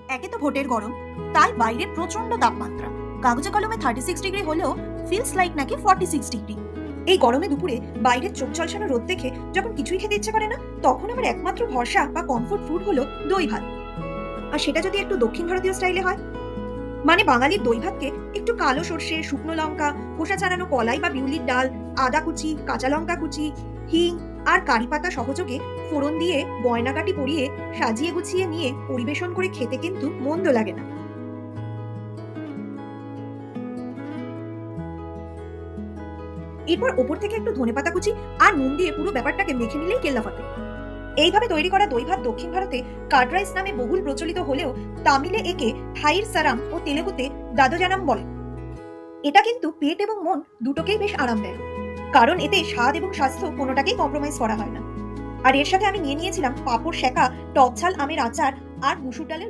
একে তো ভোটের গরম, তাই বাইরে প্রচন্ড তাপমাত্রা। কাগজে কলমে 36 ডিগ্রি হলেও ফিলস লাইক নাকি 46 ডিগ্রি। এই গরমে দুপুরে বাইরের চোখ ঝলসানো রোদ দেখে যখন কিছুই খেতে ইচ্ছে করে না, তখন আমার একমাত্র ভরসা বা কমফোর্ট ফুড হলো দই ভাত। আর সেটা যদি একটু দক্ষিণ ভারতীয় স্টাইলে হয়, মানে বাঙালির দই ভাতকে একটু কালো সর্ষে, শুকনো লঙ্কা, খোসা ছাড়ানো কলাই বা বিউলির ডাল, আদা কুচি, কাঁচা লঙ্কা কুচি, হিং আর কারি পাতা সহযোগে ফোড়ন দিয়ে গয়নাগাটি পরিয়ে সাজিয়ে গুছিয়ে নিয়ে পরিবেশন করে খেতে কিন্তু মন্দ লাগে না। এরপর ওপর থেকে একটু ধনেপাতা কুচি আর নুন দিয়ে পুরো ব্যাপারটাকে মেখে নিলেই কেল্লা ফতে। এইভাবে তৈরি করা দই ভাত দক্ষিণ ভারতে কার্ড রাইস নামে বহুল প্রচলিত হলেও তামিলে একে থাইর সারাম ও তেলেগুতে দাদজানাম বলে। এটা কিন্তু পেট এবং মন দুটোকেই বেশ আরাম দেয়, কারণ এতে স্বাদ এবং স্বাস্থ্য কোনোটাকেই কম্প্রোমাইজ করা হয় না। আর এর সাথে আমি নিয়ে নিয়েছিলাম পাঁপড় সেঁকা, টক ঝাল আমের আচার আর মুসুর ডালের